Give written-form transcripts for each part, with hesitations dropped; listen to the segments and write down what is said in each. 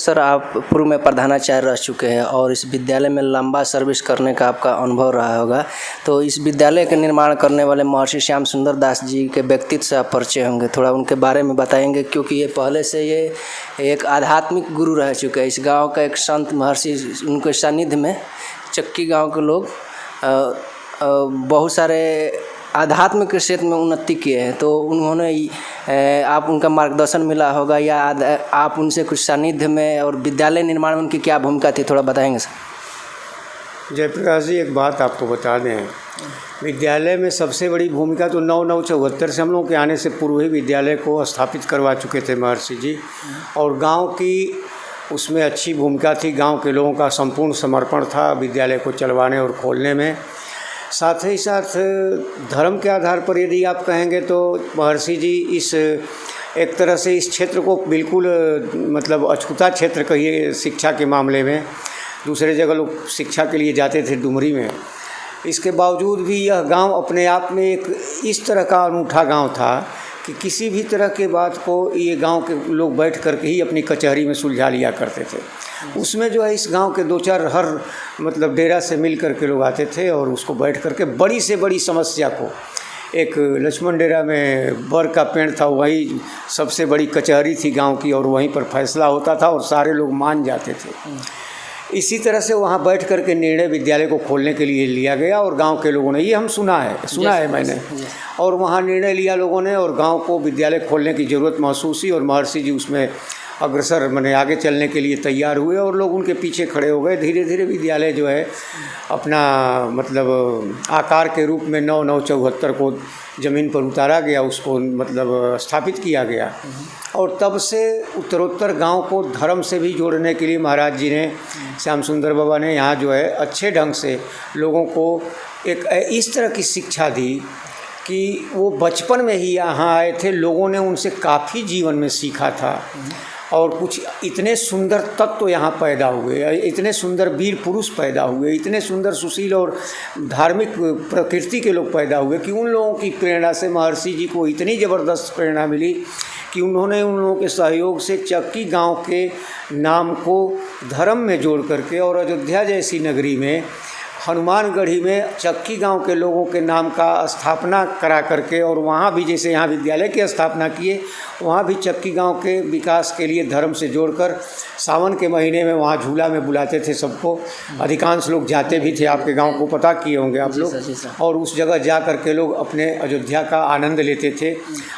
Sir, आप पूर्व में प्रधानाचार्य रह चुके हैं और इस विद्यालय में लंबा सर्विस करने का आपका अनुभव रहा होगा। तो इस विद्यालय के निर्माण करने वाले महर्षि श्याम सुंदर दास जी के व्यक्तित्व से आप परिचय होंगे, थोड़ा उनके बारे में बताएंगे, क्योंकि ये पहले से ये एक आध्यात्मिक गुरु रह चुके हैं। इस गांव का एक संत महर्षि, उनके सानिध्य में चक्की गाँव के लोग बहुत सारे आध्यात्मिक के क्षेत्र में उन्नति किए हैं। तो उन्होंने आप उनका मार्गदर्शन मिला होगा या आप उनसे कुछ सानिध्य में और विद्यालय निर्माण में उनकी क्या भूमिका थी, थोड़ा बताएंगे सर। जयप्रकाश जी, एक बात आपको बता दें, विद्यालय में सबसे बड़ी भूमिका तो 9/9/74 से हम लोगों के आने से पूर्व ही विद्यालय को स्थापित करवा चुके थे महर्षि जी। और गांव की उसमें अच्छी भूमिका थी, गांव के लोगों का संपूर्ण समर्पण था विद्यालय को चलवाने और खोलने में। साथ ही साथ धर्म के आधार पर यदि आप कहेंगे तो महर्षि जी इस एक तरह से इस क्षेत्र को बिल्कुल मतलब अछूता क्षेत्र कहिए शिक्षा के मामले में। दूसरे जगह लोग शिक्षा के लिए जाते थे डुमरी में, इसके बावजूद भी यह गांव अपने आप में एक इस तरह का अनूठा गांव था कि किसी भी तरह के बात को ये गांव के लोग बैठ करके ही अपनी कचहरी में सुलझा लिया करते थे। उसमें जो है इस गांव के 2-4 हर मतलब डेरा से मिल करके लोग आते थे और उसको बैठ करके बड़ी से बड़ी समस्या को, एक लक्ष्मण डेरा में बर का पेड़ था, वही सबसे बड़ी कचहरी थी गांव की और वहीं पर फैसला होता था और सारे लोग मान जाते थे। इसी तरह से वहाँ बैठ करके निर्णय विद्यालय को खोलने के लिए लिया गया और गांव के लोगों ने, ये हम सुना है मैंने, और वहाँ निर्णय लिया लोगों ने और गांव को विद्यालय खोलने की ज़रूरत महसूस हुई और महर्षि जी उसमें अग्रसर माने आगे चलने के लिए तैयार हुए और लोग उनके पीछे खड़े हो गए। धीरे धीरे विद्यालय जो है अपना मतलब आकार के रूप में 9/9/74 को ज़मीन पर उतारा गया, उसको मतलब स्थापित किया गया। और तब से उत्तरोत्तर गांव को धर्म से भी जोड़ने के लिए महाराज जी ने, श्याम सुंदर बाबा ने यहाँ जो है अच्छे ढंग से लोगों को एक इस तरह की शिक्षा दी कि वो बचपन में ही यहाँ आए थे, लोगों ने उनसे काफ़ी जीवन में सीखा था और कुछ इतने सुंदर तत्व यहाँ पैदा हुए, इतने सुंदर वीर पुरुष पैदा हुए, इतने सुंदर सुशील और धार्मिक प्रकृति के लोग पैदा हुए कि उन लोगों की प्रेरणा से महर्षि जी को इतनी ज़बरदस्त प्रेरणा मिली कि उन्होंने उन लोगों के सहयोग से चक्की गांव के नाम को धर्म में जोड़ करके और अयोध्या जैसी नगरी में हनुमानगढ़ी में चक्की गांव के लोगों के नाम का स्थापना करा करके और वहाँ भी जैसे यहाँ विद्यालय की स्थापना किए, वहाँ भी चक्की गांव के विकास के लिए धर्म से जोड़कर सावन के महीने में वहाँ झूला में बुलाते थे सबको। अधिकांश लोग जाते भी थे, आपके गांव को पता किए होंगे आप लोग, और उस जगह जा कर के लोग अपने अयोध्या का आनंद लेते थे।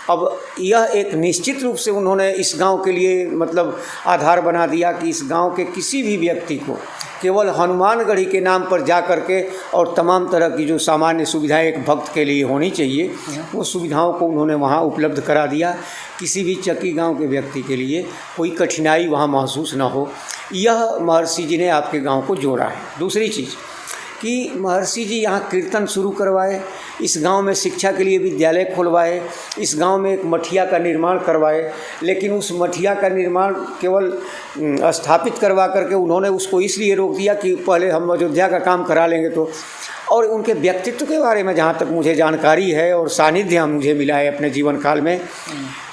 अब यह एक निश्चित रूप से उन्होंने इस गाँव के लिए मतलब आधार बना दिया कि इस गाँव के किसी भी व्यक्ति को केवल हनुमानगढ़ी के नाम पर जा करके और तमाम तरह की जो सामान्य सुविधाएं एक भक्त के लिए होनी चाहिए, वो सुविधाओं को उन्होंने वहाँ उपलब्ध करा दिया। किसी भी चक्की गांव के व्यक्ति के लिए कोई कठिनाई वहाँ महसूस न हो, यह महर्षि जी ने आपके गांव को जोड़ा है। दूसरी चीज़ कि महर्षि जी यहाँ कीर्तन शुरू करवाए, इस गांव में शिक्षा के लिए विद्यालय खुलवाए, इस गांव में एक मठिया का निर्माण करवाए, लेकिन उस मठिया का निर्माण केवल स्थापित करवा करके उन्होंने उसको इसलिए रोक दिया कि पहले हम अयोध्या का काम करा लेंगे तो। और उनके व्यक्तित्व के बारे में जहाँ तक मुझे जानकारी है और सानिध्य मुझे मिला है अपने जीवन काल में,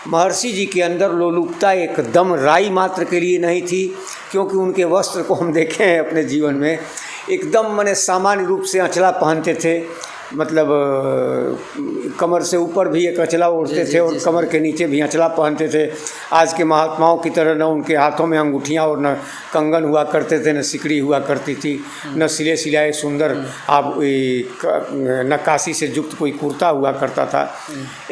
महर्षि जी के अंदर लोलुपता एकदम राई मात्र के लिए नहीं थी, क्योंकि उनके वस्त्र को हम देखे हैं अपने जीवन में, एकदम माने सामान्य रूप से अचला पहनते थे, मतलब कमर से ऊपर भी एक अचला ओढ़ते थे और कमर के नीचे भी अचला पहनते थे। आज के महात्माओं की तरह न उनके हाथों में अंगूठियाँ और न कंगन हुआ करते थे, न सिकड़ी हुआ करती थी, न सिले सिलाए सुंदर आप नक्काशी से युक्त कोई कुर्ता हुआ करता था।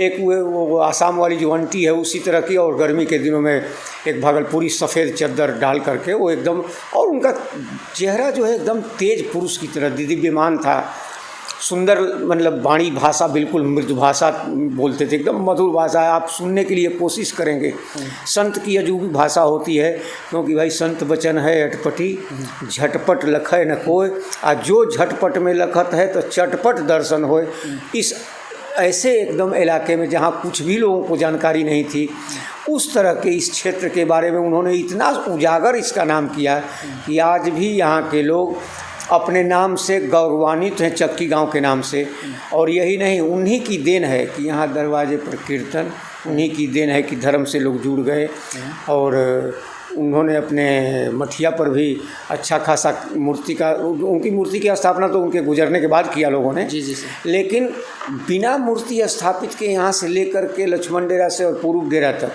एक वो आसाम वाली जो आंटी है उसी तरह की, और गर्मी के दिनों में एक भागलपुरी सफ़ेद चादर डाल करके वो एकदम, और उनका चेहरा जो है एकदम तेज पुरुष की तरह दिव्यमान था। सुंदर मतलब वाणी भाषा, बिल्कुल मृदु भाषा बोलते थे, एकदम मधुर भाषा है, आप सुनने के लिए कोशिश करेंगे। संत की अजूबी भाषा होती है, क्योंकि भाई संत वचन है अटपटी, झटपट लखै न कोय, आ जो झटपट में लखत है तो चटपट दर्शन होए। इस ऐसे एकदम इलाके में जहाँ कुछ भी लोगों को जानकारी नहीं थी, उस तरह के इस क्षेत्र के बारे में उन्होंने इतना उजागर इसका नाम किया कि आज भी यहाँ के लोग अपने नाम से गौरवान्वित हैं, चक्की गांव के नाम से। और यही नहीं, उन्हीं की देन है कि यहाँ दरवाजे पर कीर्तन, उन्हीं की देन है कि धर्म से लोग जुड़ गए। और उन्होंने अपने मठिया पर भी अच्छा खासा मूर्ति का, उनकी मूर्ति की स्थापना तो उनके गुजरने के बाद किया लोगों ने। जी जी सर। लेकिन बिना मूर्ति स्थापित के यहाँ से लेकर के लक्ष्मण डेरा से और पूर्व डेरा तक,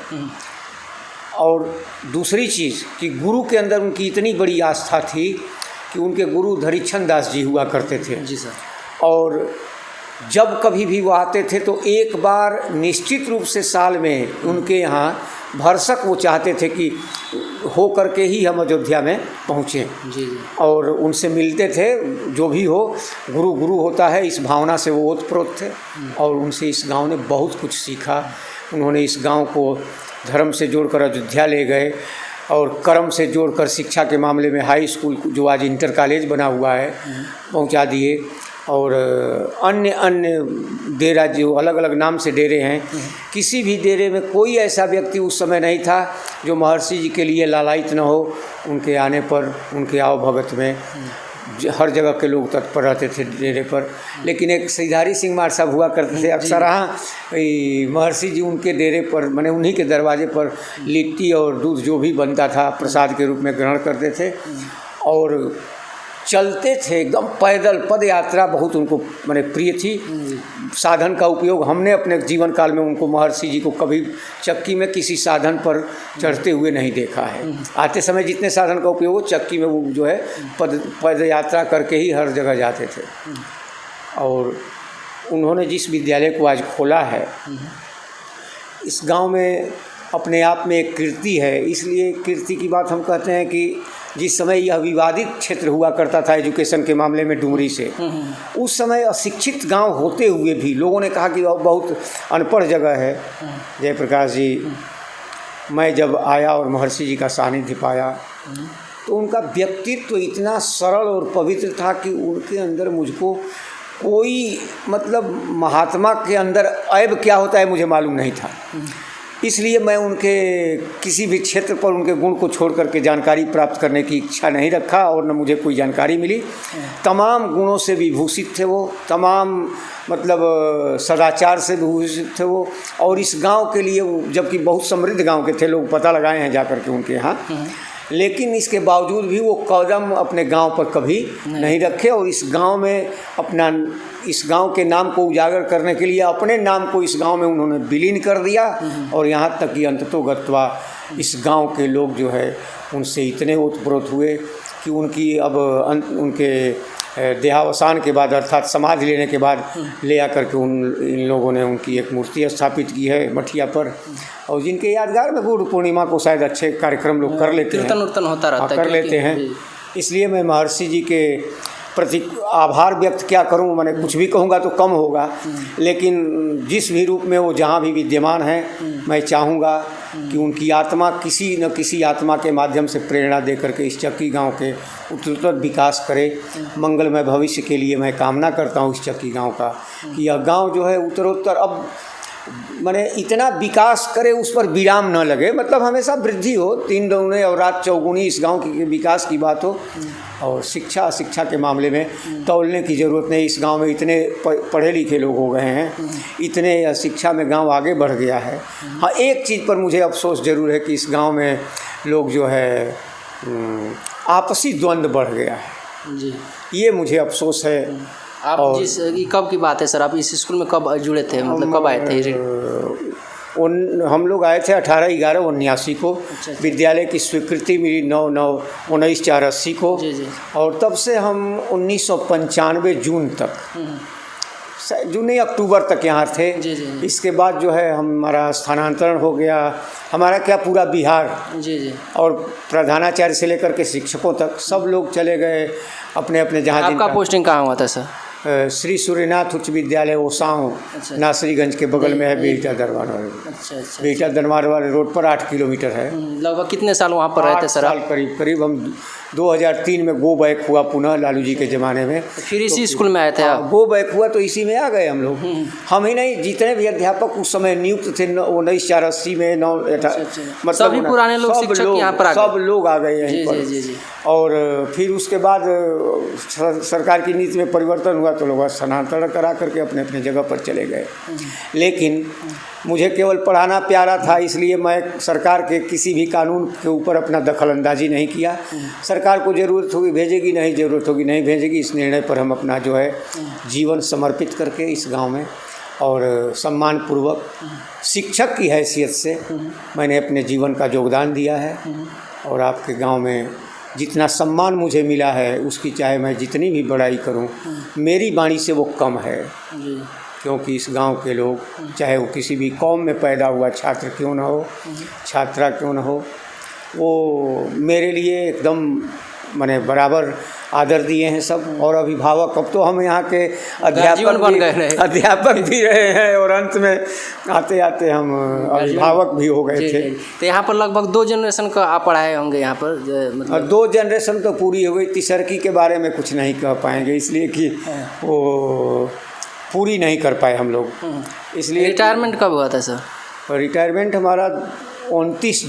और दूसरी चीज़ कि गुरु के अंदर उनकी इतनी बड़ी आस्था थी कि उनके गुरु धरिक्षण दास जी हुआ करते थे। जी सर। और जब कभी भी वो आते थे तो एक बार निश्चित रूप से साल में उनके यहाँ भरसक वो चाहते थे कि हो करके ही हम अयोध्या में पहुँचें। जी जी। और उनसे मिलते थे, जो भी हो गुरु गुरु होता है, इस भावना से वो ओतप्रोत थे। और उनसे इस गांव ने बहुत कुछ सीखा। उन्होंने इस गांव को धर्म से जोड़कर अयोध्या ले गए और कर्म से जोड़कर शिक्षा के मामले में हाई स्कूल जो आज इंटर कॉलेज बना हुआ है पहुंचा दिए। और अन्य अन्य डेरा जो अलग अलग नाम से डेरे हैं, किसी भी डेरे में कोई ऐसा व्यक्ति उस समय नहीं था जो महर्षि जी के लिए लालायित न हो। उनके आने पर, उनके आओ भगत में हर जगह के लोग तत्पर रहते थे डेरे पर। लेकिन एक सिधारी सिंह मार साहब हुआ करते थे, अक्सर महर्षि जी उनके डेरे पर, माने उन्हीं के दरवाजे पर लिट्टी और दूध जो भी बनता था प्रसाद के रूप में ग्रहण करते थे। और चलते थे एकदम पैदल, पद यात्रा बहुत उनको माने प्रिय थी। साधन का उपयोग हमने अपने जीवन काल में उनको, महर्षि जी को, कभी चक्की में किसी साधन पर चढ़ते हुए नहीं देखा है। आते समय जितने साधन का उपयोग हो, चक्की में वो जो है पद यात्रा करके ही हर जगह जाते थे। और उन्होंने जिस विद्यालय को आज खोला है, इस गांव में अपने आप में एक कीर्ति है। इसलिए कीर्ति की बात हम कहते हैं कि जिस समय यह विवादित क्षेत्र हुआ करता था एजुकेशन के मामले में डुमरी से, उस समय अशिक्षित गांव होते हुए भी लोगों ने कहा कि वह बहुत अनपढ़ जगह है। जयप्रकाश जी, मैं जब आया और महर्षि जी का सानिध्य पाया तो उनका व्यक्तित्व इतना सरल और पवित्र था कि उनके अंदर मुझको कोई, मतलब महात्मा के अंदर ऐब क्या होता है मुझे मालूम नहीं था। इसलिए मैं उनके किसी भी क्षेत्र पर उनके गुण को छोड़ करके जानकारी प्राप्त करने की इच्छा नहीं रखा और न मुझे कोई जानकारी मिली। तमाम गुणों से विभूषित थे वो, तमाम मतलब सदाचार से विभूषित थे वो। और इस गांव के लिए, जबकि बहुत समृद्ध गांव के थे, लोग पता लगाए हैं जाकर के उनके यहाँ, लेकिन इसके बावजूद भी वो कदम अपने गांव पर कभी नहीं रखे। और इस गांव में अपना, इस गांव के नाम को उजागर करने के लिए अपने नाम को इस गांव में उन्होंने विलीन कर दिया। और यहाँ तक कि अंततोगत्वा इस गांव के लोग जो है उनसे इतने ओतप्रोत हुए कि उनकी अब उनके देहावसान के बाद, अर्थात समाधि लेने के बाद ले आकर के इन लोगों ने उनकी एक मूर्ति स्थापित की है मठिया पर। और जिनके यादगार में गुरु पूर्णिमा को शायद अच्छे कार्यक्रम लोग कर लेते हैं, कीर्तन होता रहता है, कर लेते हैं। इसलिए मैं महर्षि जी के प्रति आभार व्यक्त क्या करूं, मैंने कुछ भी कहूँगा तो कम होगा। लेकिन जिस भी रूप में वो जहाँ भी विद्यमान हैं, मैं चाहूँगा कि उनकी आत्मा किसी न किसी आत्मा के माध्यम से प्रेरणा दे करके इस चक्की गांव के उत्तरोत्तर विकास करे। मंगलमय भविष्य के लिए मैं कामना करता हूँ इस चक्की गांव का, कि यह गांव जो है उत्तरोत्तर अब माने इतना विकास करे, उस पर विराम न लगे, मतलब हमेशा वृद्धि हो, 3 दूने और रात चौगुनी इस गांव के विकास की बात हो। और शिक्षा के मामले में तौलने की ज़रूरत नहीं। इस गांव में इतने पढ़े लिखे लोग हो गए हैं, इतने शिक्षा में गांव आगे बढ़ गया है। हाँ, एक चीज़ पर मुझे अफसोस ज़रूर है कि इस गांव में लोग जो है आपसी द्वंद्व बढ़ गया है जी, ये मुझे अफसोस है। आप कब की बात है सर, आप इस स्कूल में कब जुड़े थे, मतलब कब आए थे? हम लोग आए थे 18/11/79 को। विद्यालय की स्वीकृति मिली 9/19/84 को। जी। और तब से हम 1995 जून तक, जून नहीं अक्टूबर तक यहाँ थे। जी। इसके बाद जो है हमारा स्थानांतरण हो गया, हमारा क्या पूरा बिहार जी। और प्रधानाचार्य से लेकर के शिक्षकों तक सब लोग चले गए अपने अपने जहाँ। आपका पोस्टिंग कहाँ हुआ था सर? श्री सूर्यनाथ उच्च विद्यालय ओसांव, नासरीगंज के बगल में है, बेटा दरबार वाले। अच्छा। बेटा दरबार वाले रोड पर 8 किलोमीटर है। लगभग कितने साल वहाँ पर रहते सर? 8 साल करीब हम 2003 में गो बैक हुआ पुनः लालू जी के ज़माने में। फिर इसी स्कूल में आए थे आप? गो बैक हुआ तो इसी में आ गए हम लोग। हम ही नहीं, जितने भी अध्यापक उस समय नियुक्त थे 1984 में मतलब सभी पुराने लोग शिक्षक यहाँ पर आ गए, सब लोग आ गए यहीं पर। जी। और फिर उसके बाद सरकार की नीति में परिवर्तन हुआ तो लोग स्थानांतरण करा करके अपने अपने जगह पर चले गए। लेकिन मुझे केवल पढ़ाना प्यारा था, इसलिए मैं सरकार के किसी भी कानून के ऊपर अपना दखलंदाजी नहीं किया। सरकार को ज़रूरत होगी भेजेगी, नहीं ज़रूरत होगी नहीं भेजेगी। इस निर्णय पर हम अपना जो है जीवन समर्पित करके इस गांव में और सम्मानपूर्वक शिक्षक की हैसियत से मैंने अपने जीवन का योगदान दिया है। और आपके गांव में जितना सम्मान मुझे मिला है उसकी चाहे मैं जितनी भी बड़ाई करूं, मेरी वाणी से वो कम है। क्योंकि इस गांव के लोग, चाहे वो किसी भी कौम में पैदा हुआ छात्र क्यों ना हो, छात्रा क्यों ना हो, वो मेरे लिए एकदम माने बराबर आदर दिए हैं सब। और अभिभावक, अब तो हम यहाँ के अध्यापक भी रहे हैं और अंत में आते आते हम अभिभावक भी हो गए थे। तो यहाँ पर लगभग 2 जनरेशन का आप पढ़ाए होंगे यहाँ पर, मतलब 2 जनरेशन तो पूरी हो गई। तीसरकी के बारे में कुछ नहीं कह पाएंगे, इसलिए कि वो पूरी नहीं कर पाए हम लोग। इसलिए रिटायरमेंट कब हुआ था सर? रिटायरमेंट हमारा 29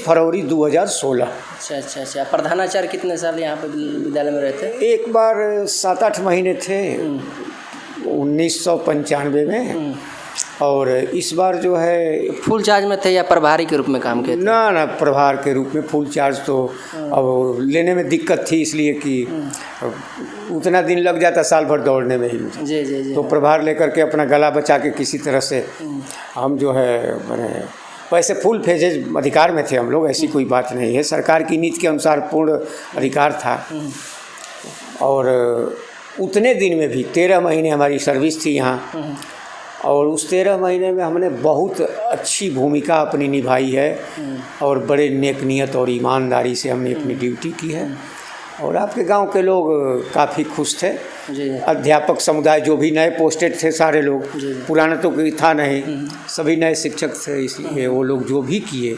फरवरी 2016। अच्छा। प्रधानाचार्य कितने साल यहाँ पे विद्यालय में रहते? एक बार 7-8 महीने थे 1995 में। और इस बार जो है फुल चार्ज में थे या प्रभारी के रूप में काम किए थे? ना प्रभार के रूप में। फुल चार्ज तो अब लेने में दिक्कत थी, इसलिए कि उतना दिन लग जाता साल भर दौड़ने में ही मुझे। जी। तो प्रभार लेकर के अपना गला बचा के किसी तरह से हम जो है मैंने वैसे फुल फेजेज अधिकार में थे हम लोग, ऐसी कोई बात नहीं है। सरकार की नीति के अनुसार पूर्ण अधिकार था। और उतने दिन में भी 13 महीने हमारी सर्विस थी यहाँ। और उस 13 महीने में हमने बहुत अच्छी भूमिका अपनी निभाई है और बड़े नेक नियत और ईमानदारी से हमने अपनी ड्यूटी की है। और आपके गांव के लोग काफ़ी खुश थे। अध्यापक समुदाय जो भी नए पोस्टेड थे सारे लोग, पुराना तो कोई था नहीं, सभी नए शिक्षक थे, इसलिए वो लोग जो भी किए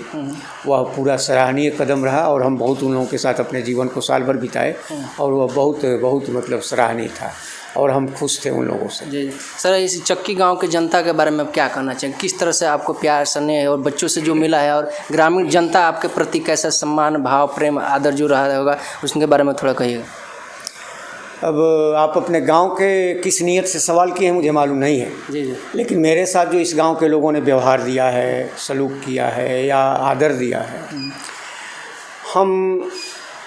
वह पूरा सराहनीय कदम रहा। और हम बहुत उन लोगों के साथ अपने जीवन को साल भर बिताए और वह बहुत मतलब सराहनीय था और हम खुश थे उन लोगों से। जी सर, इस चक्की गांव के जनता के बारे में आप क्या कहना चाहिए? किस तरह से आपको प्यार, स्नेह और बच्चों से जो मिला है, और ग्रामीण जनता आपके प्रति कैसा सम्मान, भाव, प्रेम, आदर जो रहा होगा, उसके बारे में थोड़ा कहिएगा। अब आप अपने गांव के किस नियत से सवाल किए हैं मुझे मालूम नहीं है। जी। लेकिन मेरे साथ जो इस गांव के लोगों ने व्यवहार दिया है, सलूक किया है या आदर दिया है, हम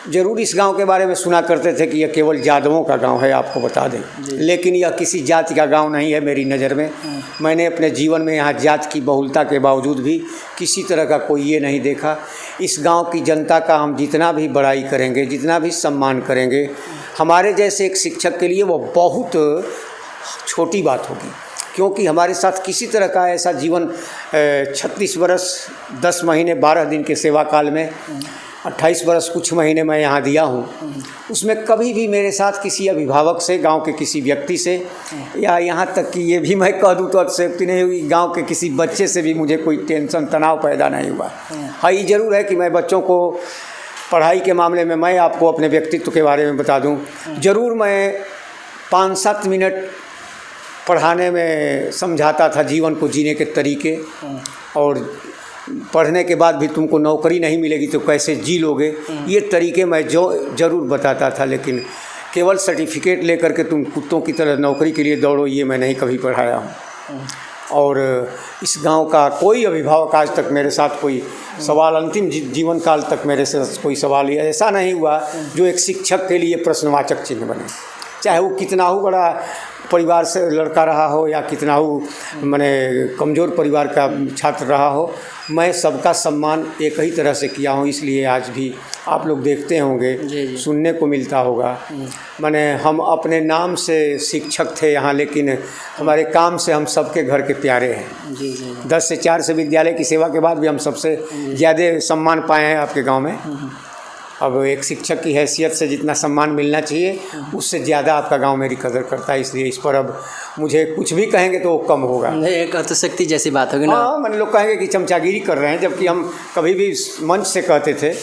ज़रूर इस गांव के बारे में सुना करते थे कि यह केवल यादवों का गांव है, आपको बता दें। लेकिन यह किसी जाति का गांव नहीं है मेरी नज़र में। मैंने अपने जीवन में यहाँ जात की बहुलता के बावजूद भी किसी तरह का कोई ये नहीं देखा। इस गांव की जनता का हम जितना भी बड़ाई करेंगे, जितना भी सम्मान करेंगे, हमारे जैसे एक शिक्षक के लिए वो बहुत छोटी बात होगी। क्योंकि हमारे साथ किसी तरह का ऐसा जीवन 36 बरस 10 महीने 12 दिन के सेवा काल में 28 बरस कुछ महीने मैं यहाँ दिया हूँ, उसमें कभी भी मेरे साथ किसी अभिभावक से, गांव के किसी व्यक्ति से, या यहाँ तक कि ये भी मैं कह दूँ तो अतिशयोक्ति नहीं हुई, गांव के किसी बच्चे से भी मुझे कोई टेंशन, तनाव पैदा नहीं हुआ। हाँ, ये ज़रूर है कि मैं बच्चों को पढ़ाई के मामले में, मैं आपको अपने व्यक्तित्व के बारे में बता दूँ, ज़रूर मैं 5-7 मिनट पढ़ाने में समझाता था जीवन को जीने के तरीके। और पढ़ने के बाद भी तुमको नौकरी नहीं मिलेगी तो कैसे जी लोगे, ये तरीके मैं ज़रूर बताता था। लेकिन केवल सर्टिफिकेट लेकर के तुम कुत्तों की तरह नौकरी के लिए दौड़ो, ये मैं नहीं कभी पढ़ाया हूँ। और इस गांव का कोई अभिभावक आज तक मेरे साथ कोई सवाल, अंतिम जीवन काल तक मेरे से कोई सवाल ऐसा नहीं हुआ जो एक शिक्षक के लिए प्रश्नवाचक चिन्ह बने। चाहे वो कितना हो बड़ा परिवार से लड़का रहा हो या कितना हो माने कमज़ोर परिवार का छात्र रहा हो, मैं सबका सम्मान एक ही तरह से किया हूँ। इसलिए आज भी आप लोग देखते होंगे, सुनने को मिलता होगा, माने हम अपने नाम से शिक्षक थे यहाँ, लेकिन हमारे काम से हम सबके घर के प्यारे हैं। 10 से 4 से विद्यालय की सेवा के बाद भी हम सबसे ज़्यादा सम्मान पाए हैं आपके गाँव में। अब एक शिक्षक की हैसियत से जितना सम्मान मिलना चाहिए उससे ज़्यादा आपका गांव मेरी कदर करता है। इसलिए इस पर अब मुझे कुछ भी कहेंगे तो वो कम होगा। एक अतिशयोक्ति जैसी बात होगी ना। हाँ, मैंने लोग कहेंगे कि चमचागिरी कर रहे हैं, जबकि हम कभी भी मंच से कहते थे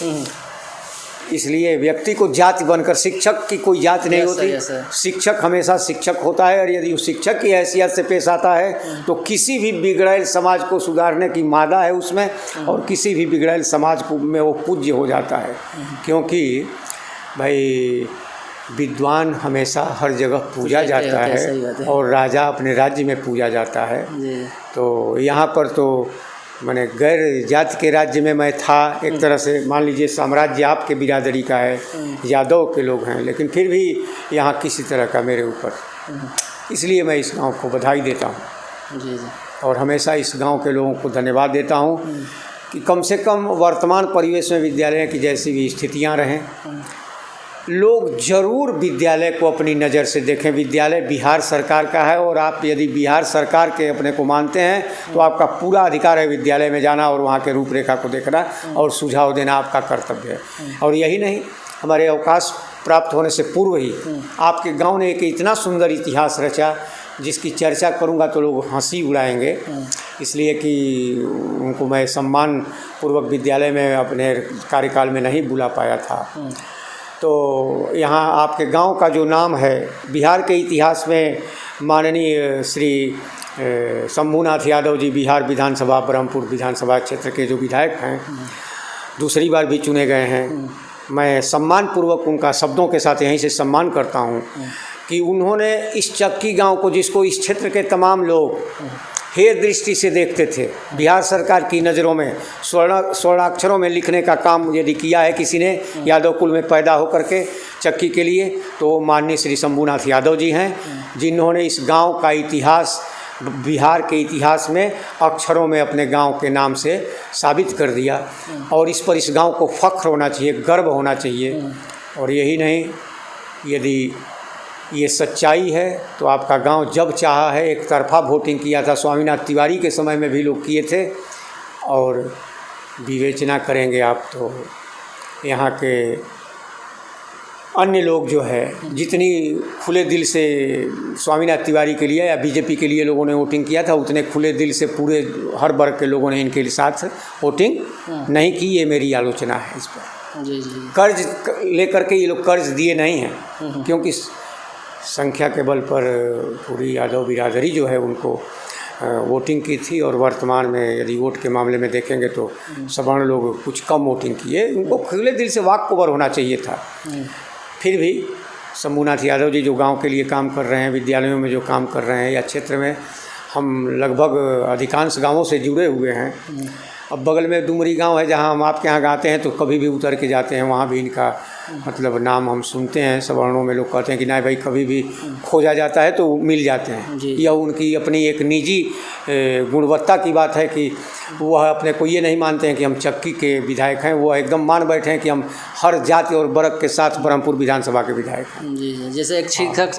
इसलिए व्यक्ति को जाति बनकर, शिक्षक की कोई जाति नहीं होती। शिक्षक हमेशा शिक्षक होता है, और यदि उस शिक्षक की हैसियत से पेश आता है तो किसी भी बिगड़ैल समाज को सुधारने की मादा है उसमें, और किसी भी बिगड़ैल समाज को में वो पूज्य हो जाता है। क्योंकि भाई विद्वान हमेशा हर जगह पूजा जाता है, और राजा अपने राज्य में पूजा जाता है। तो यहाँ पर तो मैंने गैर जाति के राज्य में मैं था, एक तरह से मान लीजिए साम्राज्य आपके बिरादरी का है, यादव के लोग हैं, लेकिन फिर भी यहाँ किसी तरह का मेरे ऊपर, इसलिए मैं इस गांव को बधाई देता हूँ। जी जी। और हमेशा इस गांव के लोगों को धन्यवाद देता हूँ कि कम से कम वर्तमान परिवेश में विद्यालय की जैसी भी स्थितियाँ रहें, लोग ज़रूर विद्यालय को अपनी नज़र से देखें। विद्यालय बिहार सरकार का है, और आप यदि बिहार सरकार के अपने को मानते हैं तो आपका पूरा अधिकार है विद्यालय में जाना और वहाँ के रूपरेखा को देखना और सुझाव देना आपका कर्तव्य है। और यही नहीं, हमारे अवकाश प्राप्त होने से पूर्व ही आपके गांव ने एक इतना सुंदर इतिहास रचा जिसकी चर्चा करूंगा तो लोग हंसी उड़ाएंगे, इसलिए कि उनको मैं सम्मान पूर्वक विद्यालय में अपने कार्यकाल में नहीं बुला पाया था। तो यहाँ आपके गांव का जो नाम है बिहार के इतिहास में, माननीय श्री शंभूनाथ यादव जी बिहार विधानसभा ब्रह्मपुर विधानसभा क्षेत्र के जो विधायक हैं, दूसरी बार भी चुने गए हैं। मैं सम्मानपूर्वक उनका शब्दों के साथ यहीं से सम्मान करता हूं कि उन्होंने इस चक्की गांव को, जिसको इस क्षेत्र के तमाम लोग हेय दृष्टि से देखते थे, बिहार सरकार की नज़रों में स्वर्णाक्षरों में लिखने का काम यदि किया है किसी ने यादव कुल में पैदा होकर के चक्की के लिए, तो माननीय श्री शंभूनाथ यादव जी हैं, जिन्होंने इस गांव का इतिहास बिहार के इतिहास में अक्षरों में अपने गांव के नाम से साबित कर दिया। और इस पर इस गांव को फख्र होना चाहिए, गर्व होना चाहिए। और यही नहीं, यदि ये सच्चाई है तो आपका गांव जब चाहा है, एक तरफा वोटिंग किया था स्वामीनाथ तिवारी के समय में भी लोग किए थे, और विवेचना करेंगे आप तो यहाँ के अन्य लोग जो है जितनी खुले दिल से स्वामीनाथ तिवारी के लिए या बीजेपी के लिए लोगों ने वोटिंग किया था, उतने खुले दिल से पूरे हर वर्ग के लोगों ने इनके साथ वोटिंग नहीं की। ये मेरी आलोचना है इस पर। जी जी। कर्ज लेकर के ये लोग कर्ज दिए नहीं हैं, क्योंकि संख्या के बल पर पूरी यादव बिरादरी जो है उनको वोटिंग की थी, और वर्तमान में यदि वोट के मामले में देखेंगे तो सवर्ण लोग कुछ कम वोटिंग किए। उनको खुले दिल से वाक ओवर होना चाहिए था। फिर भी शंभूनाथ यादव जी जो गांव के लिए काम कर रहे हैं, विद्यालयों में जो काम कर रहे हैं, या क्षेत्र में हम लगभग अधिकांश गांवों से जुड़े हुए हैं। अब बगल में डुमरी गांव है जहां हम आपके यहाँ गाते हैं तो कभी भी उतर के जाते हैं, वहाँ भी इनका मतलब नाम हम सुनते हैं। सवर्णों में लोग कहते हैं कि नहीं भाई, कभी भी खोजा जाता है तो मिल जाते हैं। यह उनकी अपनी एक निजी गुणवत्ता की बात है कि वह अपने को ये नहीं मानते हैं कि हम चक्की के विधायक हैं, वो एकदम मान बैठे हैं कि हम हर जाति और वर्ग के साथ ब्रह्मपुर विधानसभा के विधायक हैं। जी जी। जैसे एक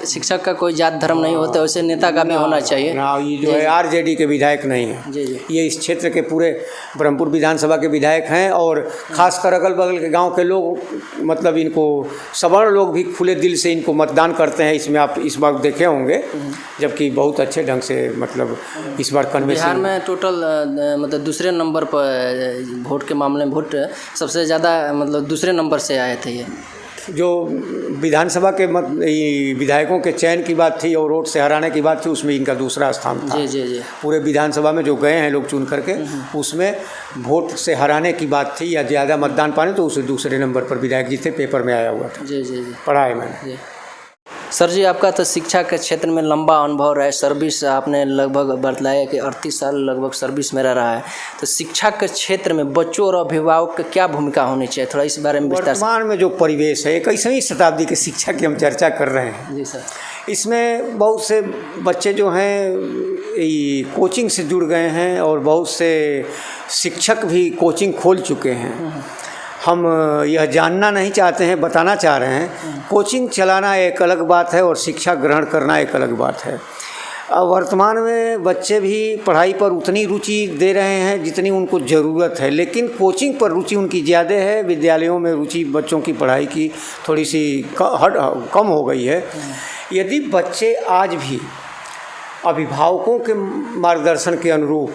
शिक्षक का कोई जात धर्म नहीं होता, वैसे नेता का भी होना चाहिए ना। ये जो है आरजेडी के विधायक नहीं है, ये इस क्षेत्र के पूरे ब्रह्मपुर विधानसभा के विधायक हैं। और खासकर अगल बगल के गाँव के लोग, मतलब इनको सवर्ण लोग भी खुले दिल से इनको मतदान करते हैं। इसमें आप इस बार देखे होंगे, जबकि बहुत अच्छे ढंग से मतलब इस बार कन्वेंशन बिहार में टोटल मतलब दूसरे नंबर पर वोट के मामले में वोट सबसे ज़्यादा मतलब दूसरे नंबर से आए थे। ये जो विधानसभा के विधायकों के चयन की बात थी और वोट से हराने की बात थी, उसमें इनका दूसरा स्थान था। जी जी जी। पूरे विधानसभा में जो गए हैं लोग चुन करके, उसमें वोट से हराने की बात थी या ज़्यादा मतदान पाने, तो उसे दूसरे नंबर पर विधायक जी थे, पेपर में आया हुआ था। जी जी जी। पढ़ा है मैंने। सर जी, आपका तो शिक्षा के क्षेत्र में लंबा अनुभव रहा है, सर्विस आपने लगभग बतलाया कि 38 साल लगभग सर्विस में रहा है। तो शिक्षा के क्षेत्र में बच्चों और अभिभावक की क्या भूमिका होनी चाहिए, थोड़ा इस बारे में विस्तार से। वर्तमान में जो परिवेश है, 21वीं शताब्दी की शिक्षा की हम चर्चा कर रहे हैं। जी सर। इसमें बहुत से बच्चे जो हैं कोचिंग से जुड़ गए हैं, और बहुत से शिक्षक भी कोचिंग खोल चुके हैं। हम यह जानना नहीं चाहते हैं, बताना चाह रहे हैं, कोचिंग चलाना एक अलग बात है और शिक्षा ग्रहण करना एक अलग बात है। वर्तमान में बच्चे भी पढ़ाई पर उतनी रुचि दे रहे हैं जितनी उनको ज़रूरत है, लेकिन कोचिंग पर रुचि उनकी ज़्यादा है। विद्यालयों में रुचि बच्चों की पढ़ाई की थोड़ी सी कम हो गई है। यदि बच्चे आज भी अभिभावकों के मार्गदर्शन के अनुरूप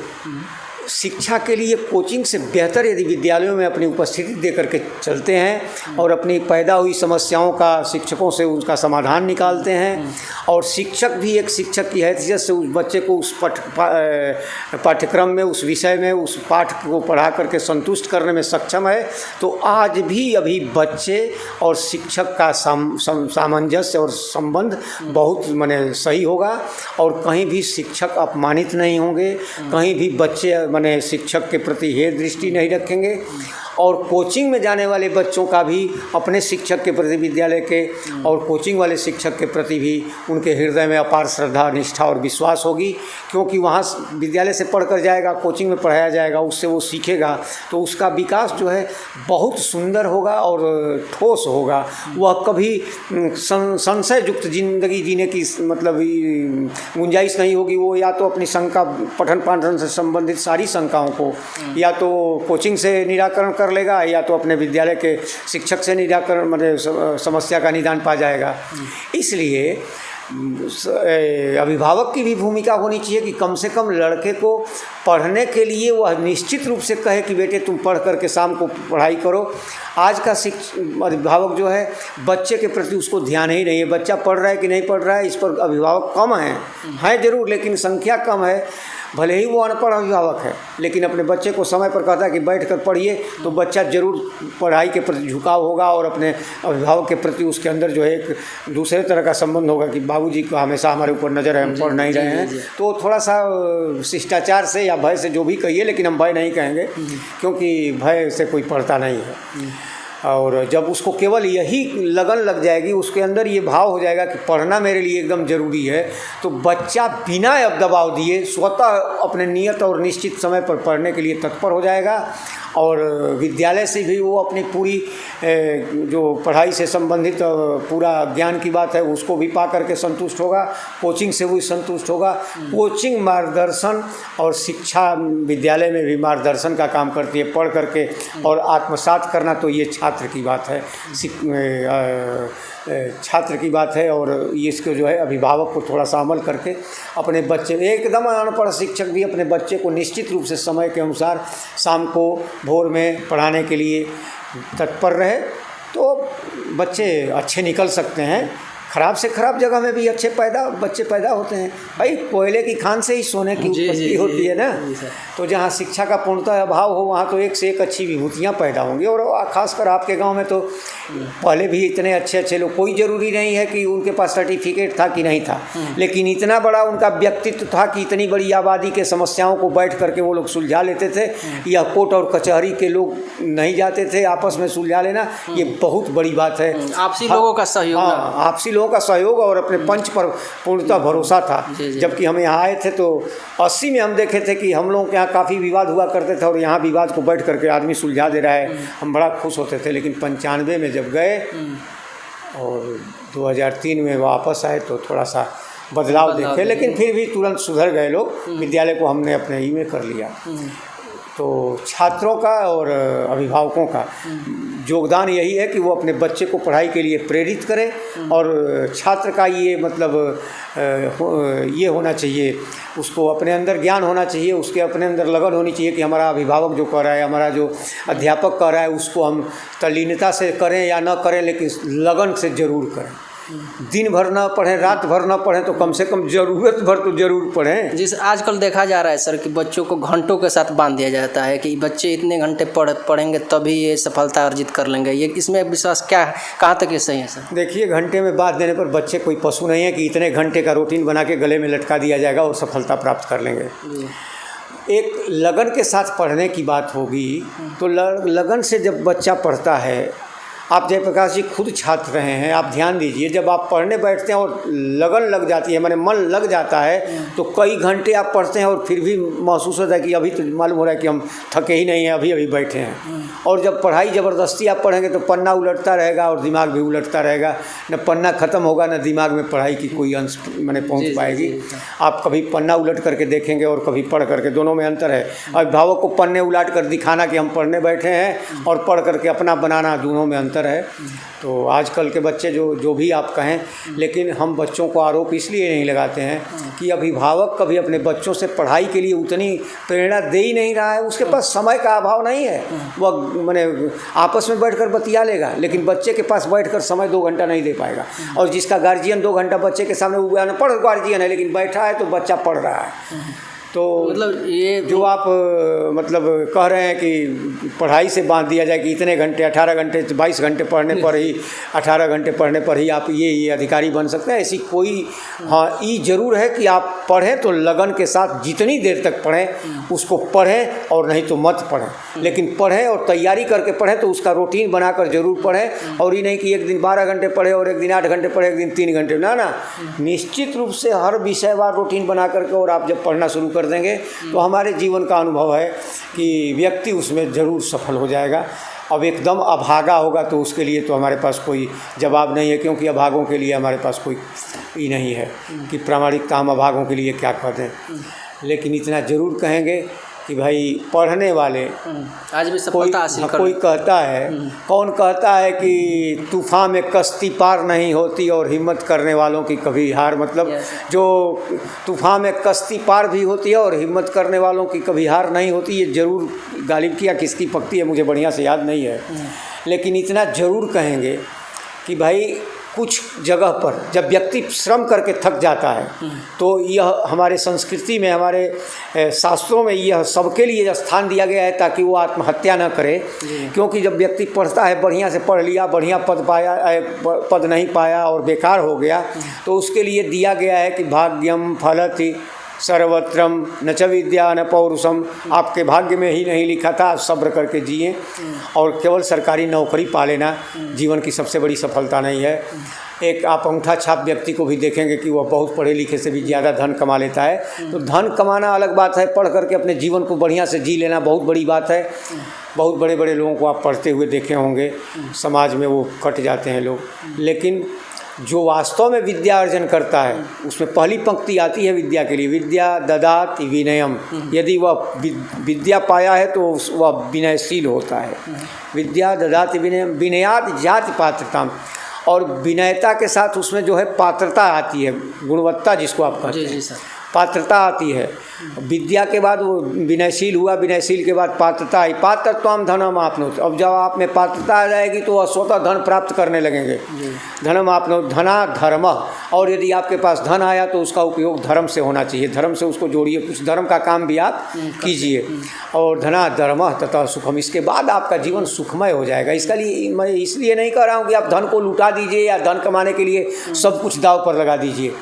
शिक्षा के लिए कोचिंग से बेहतर यदि विद्यालयों में अपनी उपस्थिति दे करके चलते हैं और अपनी पैदा हुई समस्याओं का शिक्षकों से उसका समाधान निकालते हैं और शिक्षक भी एक शिक्षक की हैसियत से उस बच्चे को उस पाठ्यक्रम में, उस विषय में, उस पाठ को पढ़ा करके संतुष्ट करने में सक्षम है, तो आज भी अभी बच्चे और शिक्षक का सामंजस्य और संबंध बहुत माने सही होगा और कहीं भी शिक्षक अपमानित नहीं होंगे, कहीं भी बच्चे माने शिक्षक के प्रति हेय दृष्टि नहीं रखेंगे और कोचिंग में जाने वाले बच्चों का भी अपने शिक्षक के प्रति, विद्यालय के और कोचिंग वाले शिक्षक के प्रति भी उनके हृदय में अपार श्रद्धा, निष्ठा और विश्वास होगी, क्योंकि वहाँ विद्यालय से पढ़कर जाएगा, कोचिंग में पढ़ाया जाएगा, उससे वो सीखेगा तो उसका विकास जो है बहुत सुंदर होगा और ठोस होगा। वह कभी संशय युक्त जिंदगी जीने की मतलब गुंजाइश नहीं होगी। वो या तो अपनी शंका, पठन पाठन से संबंधित सारी शंकाओं को या तो कोचिंग से निराकरण कर लेगा या तो अपने विद्यालय के शिक्षक से निराकरण मतलब समस्या का निदान पा जाएगा। इसलिए अभिभावक की भी भूमिका होनी चाहिए कि कम से कम लड़के को पढ़ने के लिए वह निश्चित रूप से कहे कि बेटे तुम पढ़ करके शाम को पढ़ाई करो। आज का अभिभावक जो है बच्चे के प्रति उसको ध्यान ही नहीं है, बच्चा पढ़ रहा है कि नहीं पढ़ रहा है इस पर अभिभावक कम हैं ज़रूर, लेकिन संख्या कम है। भले ही वो अनपढ़ अभिभावक है लेकिन अपने बच्चे को समय पर कहता है कि बैठ कर पढ़िए, तो बच्चा ज़रूर पढ़ाई के प्रति झुकाव होगा और अपने अभिभावक के प्रति उसके अंदर जो है एक दूसरे तरह का संबंध होगा कि बाबूजी का हमेशा हमारे ऊपर नज़र है, हम पढ़ नहीं रहे हैं। तो थोड़ा सा शिष्टाचार से या भय से जो भी कहिए, लेकिन हम भय नहीं कहेंगे क्योंकि भय से कोई पढ़ता नहीं है। और जब उसको केवल यही लगन लग जाएगी, उसके अंदर ये भाव हो जाएगा कि पढ़ना मेरे लिए एकदम ज़रूरी है, तो बच्चा बिना अब दबाव दिए स्वतः अपने नियत और निश्चित समय पर पढ़ने के लिए तत्पर हो जाएगा और विद्यालय से भी वो अपनी पूरी जो पढ़ाई से संबंधित पूरा ज्ञान की बात है उसको भी पा करके संतुष्ट होगा, कोचिंग से भी संतुष्ट होगा। कोचिंग मार्गदर्शन और शिक्षा विद्यालय में भी मार्गदर्शन का काम करती है। पढ़ करके और आत्मसात करना तो ये छात्र की बात है, छात्र की बात है और ये इसको जो है अभिभावक को थोड़ा सा अमल करके अपने बच्चे, एकदम अनपढ़ शिक्षक भी अपने बच्चे को निश्चित रूप से समय के अनुसार शाम को भोर में पढ़ाने के लिए तत्पर रहे तो बच्चे अच्छे निकल सकते हैं। ख़राब से ख़राब जगह में भी अच्छे बच्चे पैदा होते हैं। भाई कोयले की खान से ही सोने की उत्पत्ति होती है ना। तो जहाँ शिक्षा का पूर्णतः अभाव हो वहाँ तो एक से एक अच्छी विभूतियाँ पैदा होंगी। और ख़ासकर आपके गांव में तो पहले भी इतने अच्छे अच्छे लोग, कोई ज़रूरी नहीं है कि उनके पास सर्टिफिकेट था कि नहीं था, लेकिन इतना बड़ा उनका व्यक्तित्व था कि इतनी बड़ी आबादी के समस्याओं को बैठ करके वो लोग सुलझा लेते थे। या कोर्ट और कचहरी के लोग नहीं जाते थे, आपस में सुलझा लेना ये बहुत बड़ी बात है। आपसी लोगों का सहयोग, आपसी लोगों का सहयोग और अपने पंच पर पूर्णतः भरोसा था। जबकि हम यहाँ आए थे तो 80 में हम देखे थे कि हम लोगों के यहाँ काफ़ी विवाद हुआ करते थे और यहाँ विवाद को बैठ करके आदमी सुलझा दे रहा है, हम बड़ा खुश होते थे। लेकिन 95 में जब गए और 2003 में वापस आए तो थोड़ा सा बदलाव देखे, लेकिन फिर भी तुरंत सुधर गए लोग। विद्यालय को हमने अपने ही में कर लिया। तो छात्रों का और अभिभावकों का योगदान यही है कि वो अपने बच्चे को पढ़ाई के लिए प्रेरित करें और छात्र का ये मतलब ये होना चाहिए, उसको अपने अंदर ज्ञान होना चाहिए, उसके अपने अंदर लगन होनी चाहिए कि हमारा अभिभावक जो कह रहा है, हमारा जो अध्यापक कह रहा है उसको हम तल्लीनता से करें या न करें, लेकिन लगन से ज़रूर करें। दिन भर ना पढ़ें, रात भर ना पढ़ें, तो कम से कम ज़रूरत भर तो ज़रूर पढ़ें। जिस आजकल देखा जा रहा है सर कि बच्चों को घंटों के साथ बांध दिया जाता है कि बच्चे इतने घंटे पढ़ेंगे तभी ये सफलता अर्जित कर लेंगे। ये इसमें विश्वास क्या, कहाँ तक ये सही है सर? देखिए, घंटे में बांध देने पर बच्चे कोई पशु नहीं है कि इतने घंटे का रूटीन बना के गले में लटका दिया जाएगा और सफलता प्राप्त कर लेंगे। एक लगन के साथ पढ़ने की बात होगी तो लगन से जब बच्चा पढ़ता है, आप जयप्रकाश जी खुद छात्र रहे हैं, आप ध्यान दीजिए, जब आप पढ़ने बैठते हैं और लगन लग जाती है, माने मन लग जाता है, तो कई घंटे आप पढ़ते हैं और फिर भी महसूस होता है कि अभी तो मालूम हो रहा है कि हम थके ही नहीं हैं, अभी अभी बैठे हैं। और जब पढ़ाई ज़बरदस्ती आप पढ़ेंगे तो पन्ना उलटता रहेगा और दिमाग भी उलटता रहेगा, न पन्ना ख़त्म होगा न दिमाग में पढ़ाई की कोई अंश माने पहुँच पाएगी। आप कभी पन्ना उलट करके देखेंगे और कभी पढ़ करके, दोनों में अंतर है। अभिभावक को पन्ने उलट कर दिखाना कि हम पढ़ने बैठे हैं और पढ़ करके अपना बनाना, दोनों में अंतर अंतर है। तो आजकल के बच्चे जो भी आप कहें, लेकिन हम बच्चों को आरोप इसलिए नहीं लगाते हैं कि अभिभावक कभी अपने बच्चों से पढ़ाई के लिए उतनी प्रेरणा दे ही नहीं रहा है। उसके पास समय का अभाव नहीं है, वह माने आपस में बैठकर बतिया लेगा, लेकिन बच्चे के पास बैठकर समय 2 घंटा नहीं दे पाएगा। और जिसका गार्जियन 2 घंटा बच्चे के सामने, वो अनपढ़ गार्जियन है लेकिन बैठा है तो बच्चा पढ़ रहा है। तो मतलब ये जो आप मतलब कह रहे हैं कि पढ़ाई से बांध दिया जाए कि इतने घंटे 18 घंटे 22 घंटे पढ़ने पर ही 18 घंटे पढ़ने पर ही आप ये अधिकारी बन सकते हैं, ऐसी कोई, हाँ ये ज़रूर है कि आप पढ़ें तो लगन के साथ जितनी देर तक पढ़ें उसको पढ़ें, और नहीं तो मत पढ़ें। लेकिन पढ़ें और तैयारी करके पढ़ें तो उसका रूटीन बनाकर ज़रूर पढ़ें, और ये नहीं कि एक दिन 12 घंटे पढ़े और एक दिन 8 घंटे पढ़े, एक दिन 3 घंटे, ना। निश्चित रूप से हर विषयवार रूटीन बना करके और आप जब पढ़ना शुरू कर देंगे तो हमारे जीवन का अनुभव है कि व्यक्ति उसमें ज़रूर सफल हो जाएगा। अब एकदम अभागा होगा तो उसके लिए तो हमारे पास कोई जवाब नहीं है, क्योंकि अभागों के लिए हमारे पास कोई ही नहीं है कि प्रामाणिकता हम अभागों के लिए क्या कर दें। लेकिन इतना ज़रूर कहेंगे कि भाई पढ़ने वाले आज भी सफलता हासिल कर, कोई कहता है, कौन कहता है कि तूफान में कश्ती पार नहीं होती और हिम्मत करने वालों की कभी हार, मतलब जो तूफान में कश्ती पार भी होती है और हिम्मत करने वालों की कभी हार नहीं होती। ये ज़रूर गालिब की या किसकी पक्ति है मुझे बढ़िया से याद नहीं है, लेकिन इतना ज़रूर कहेंगे कि भाई कुछ जगह पर जब व्यक्ति श्रम करके थक जाता है तो यह हमारे संस्कृति में, हमारे शास्त्रों में यह सबके लिए स्थान दिया गया है ताकि वो आत्महत्या न करे। क्योंकि जब व्यक्ति पढ़ता है, बढ़िया से पढ़ लिया, बढ़िया पद पाया, पद नहीं पाया और बेकार हो गया, तो उसके लिए दिया गया है कि भाग्यम फलति सर्वत्रम न च विद्या न पौरुषम, आपके भाग्य में ही नहीं लिखा था, आप सब्र करके जिए। और केवल सरकारी नौकरी पा लेना जीवन की सबसे बड़ी सफलता नहीं है। एक आप अंगूठा छाप व्यक्ति को भी देखेंगे कि वह बहुत पढ़े लिखे से भी ज़्यादा धन कमा लेता है। तो धन कमाना अलग बात है, पढ़ करके अपने जीवन को बढ़िया से जी लेना बहुत बड़ी बात है। बहुत बड़े बड़े लोगों को आप पढ़ते हुए देखे होंगे, समाज में वो कट जाते हैं लोग। लेकिन जो वास्तव में विद्या अर्जन करता है उसमें पहली पंक्ति आती है विद्या के लिए, विद्या ददाति विनयम। यदि वह विद्या पाया है तो वह विनयशील होता है। विद्या ददाति विनयम, विनयात जाति पात्रता, और विनयता के साथ उसमें जो है पात्रता आती है, गुणवत्ता जिसको आप कहते हैं, पात्रता आती है। विद्या के बाद वो विनयशील हुआ, विनयशील के बाद पात्रता आई, पात्रत्वम धनम आपनोत। अब जब आप में पात्रता आ जाएगी तो वह स्वतः धन प्राप्त करने लगेंगे। धनम आपनोत, धना धर्म, और यदि आपके पास धन आया तो उसका उपयोग धर्म से होना चाहिए, धर्म से उसको जोड़िए, कुछ धर्म का काम भी आप कीजिए। और धना धर्म तथा सुखम, इसके बाद आपका जीवन सुखमय हो जाएगा। इसका लिए मैं इसलिए नहीं कह रहा हूँ कि आप धन को लुटा दीजिए या धन कमाने के लिए सब कुछ दाव पर लगा दीजिए।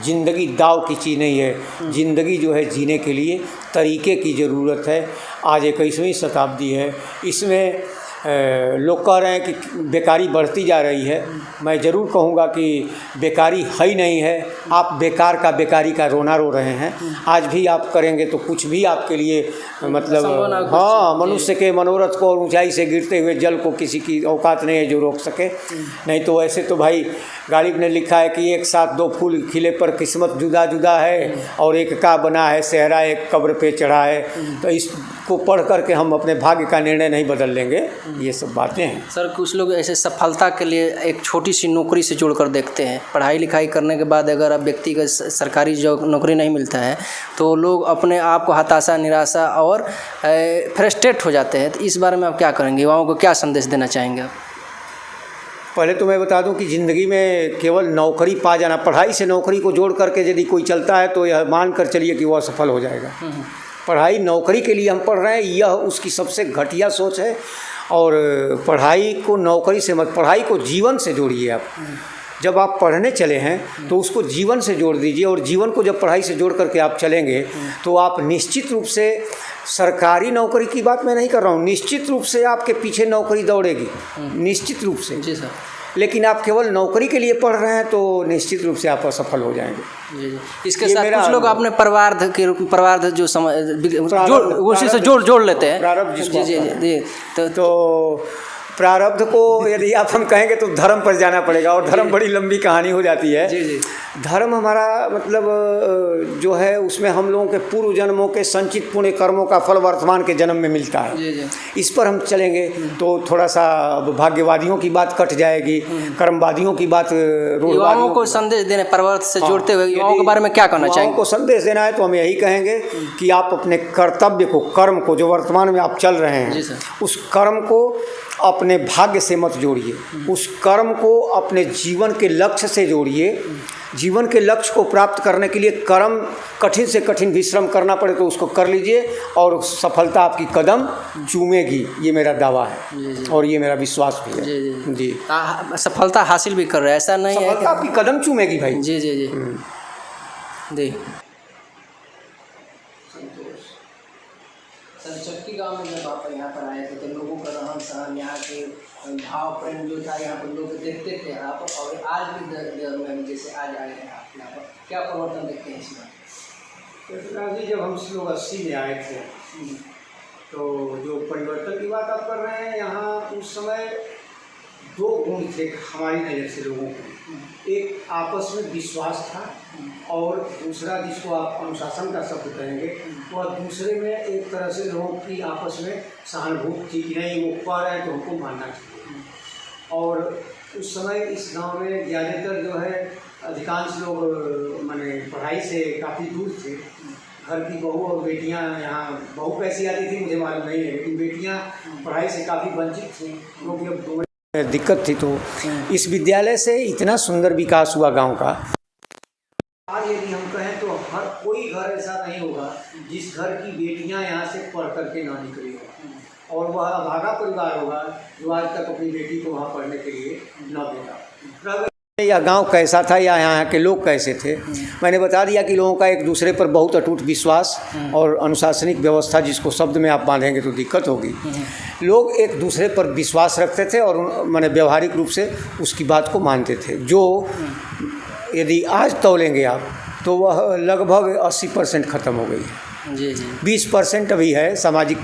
ज़िंदगी दाव की चीज़ नहीं है, ज़िंदगी जो है जीने के लिए तरीके की ज़रूरत है। आज 21वीं शताब्दी है, इसमें लोग कह रहे हैं कि बेकारी बढ़ती जा रही है। मैं ज़रूर कहूँगा कि बेकारी है ही नहीं है, आप बेकार का बेकारी का रोना रो रहे हैं। आज भी आप करेंगे तो कुछ भी आपके लिए मतलब, हाँ, मनुष्य के मनोरथ को और ऊंचाई से गिरते हुए जल को किसी की औकात नहीं है जो रोक सके। नहीं तो ऐसे तो भाई गालिब ने लिखा है कि एक साथ 2 फूल खिले पर किस्मत जुदा जुदा है, और एक का बना है सेहरा एक कब्र पे चढ़ा है। तो इसको पढ़ करके हम अपने भाग्य का निर्णय नहीं बदल लेंगे। ये सब बातें हैं सर। कुछ लोग ऐसे सफलता के लिए एक छोटी सी नौकरी से जोड़कर देखते हैं। पढ़ाई लिखाई करने के बाद अगर अब व्यक्ति का सरकारी जो नौकरी नहीं मिलता है तो लोग अपने आप को हताशा, निराशा और फ्रस्ट्रेट हो जाते हैं। तो इस बारे में आप क्या करेंगे, युवाओं को क्या संदेश देना चाहेंगे आप? पहले तो मैं बता दूं कि ज़िंदगी में केवल नौकरी पा जाना, पढ़ाई से नौकरी को जोड़ करके यदि कोई चलता है तो यह मान कर चलिए कि वह सफल हो जाएगा। पढ़ाई नौकरी के लिए हम पढ़ रहे हैं, यह उसकी सबसे घटिया सोच है। और पढ़ाई को नौकरी से मत, पढ़ाई को जीवन से जोड़िए। आप जब आप पढ़ने चले हैं तो उसको जीवन से जोड़ दीजिए, और जीवन को जब पढ़ाई से जोड़ करके आप चलेंगे तो आप निश्चित रूप से, सरकारी नौकरी की बात मैं नहीं कर रहा हूँ, निश्चित रूप से आपके पीछे नौकरी दौड़ेगी, निश्चित रूप से। जी सर। लेकिन आप केवल नौकरी के लिए पढ़ रहे हैं तो निश्चित रूप से आप असफल हो जाएंगे। जी। इसके साथ कुछ लोग अपने परिवार जो उसी से जोड़ लेते हैं, प्रारब्ध जिसको। जी। तो प्रारब्ध को यदि आप हम कहेंगे तो धर्म पर जाना पड़ेगा, और धर्म बड़ी लंबी कहानी हो जाती है। जी। धर्म हमारा मतलब जो है उसमें हम लोगों के पूर्व जन्मों के संचित पुण्य कर्मों का फल वर्तमान के जन्म में मिलता है। जी। इस पर हम चलेंगे तो थोड़ा सा भाग्यवादियों की बात कट जाएगी, कर्मवादियों की बात, युवाओं को संदेश देने परवर्त से जोड़ते हुए युवाओं के बारे में क्या कहना चाहेंगे? युवाओं को संदेश देना है तो हम यही कहेंगे कि आप अपने कर्तव्य को, कर्म को, जो वर्तमान में आप चल रहे हैं, उस कर्म को अपने भाग्य से मत जोड़िए, उस कर्म को अपने जीवन के लक्ष्य से जोड़िए। जीवन के लक्ष्य को प्राप्त करने के लिए कर्म कठिन से कठिन भी श्रम करना पड़े तो उसको कर लीजिए, और सफलता आपकी कदम चूमेगी, ये मेरा दावा है और ये मेरा विश्वास भी है। जी। सफलता हासिल भी कर रहे हैं, ऐसा नहीं है? सफलता आपकी कदम चूमेगी भाई। जी। चक्की गांव में जब आप यहाँ पर आए थे तो लोगों का रहन सहन, यहाँ के भाव प्रेम जो था, यहाँ पर लोग देखते थे आप, और आज भी जैसे आज आए हैं आप यहाँ पर, क्या परिवर्तन देखते हैं इसमें? जी, जब हम लोग 80 में आए थे तो जो परिवर्तन की बात आप कर रहे हैं, यहाँ उस समय 2 गुण थे हमारी नज़र से लोगों को। एक आपस में विश्वास था, और दूसरा जिसको आप अनुशासन का शब्द कहेंगे, वह दूसरे में एक तरह से लोगों की आपस में सहानुभूति थी कि नहीं वो कह रहे हैं तो हमको मानना चाहिए। और उस समय इस गांव में ज़्यादातर जो है अधिकांश लोग माने पढ़ाई से काफ़ी दूर थे। घर की बहू और बेटियां, यहाँ बहू कैसी आती थी मुझे मालूम नहीं है, लेकिन बेटियां पढ़ाई से काफ़ी वंचित थी, क्योंकि अब दो दिक्कत थी। तो इस विद्यालय से इतना सुंदर विकास हुआ गांव का। आज यदि हम कहें तो हर कोई घर ऐसा नहीं होगा जिस घर की बेटियां यहाँ से पढ़ करके ना निकली हो, और वह अभागा परिवार होगा जो आज तक अपनी बेटी को वहाँ पढ़ने के लिए न भेजा। या गांव कैसा था या यहाँ के लोग कैसे थे, मैंने बता दिया कि लोगों का एक दूसरे पर बहुत अटूट विश्वास और अनुशासनिक व्यवस्था, जिसको शब्द में आप बांधेंगे तो दिक्कत होगी। लोग एक दूसरे पर विश्वास रखते थे और मैंने व्यवहारिक रूप से उसकी बात को मानते थे, जो यदि आज तौलेंगे आप तो वह लगभग 80% ख़त्म हो गई है। जी। 20% अभी है सामाजिक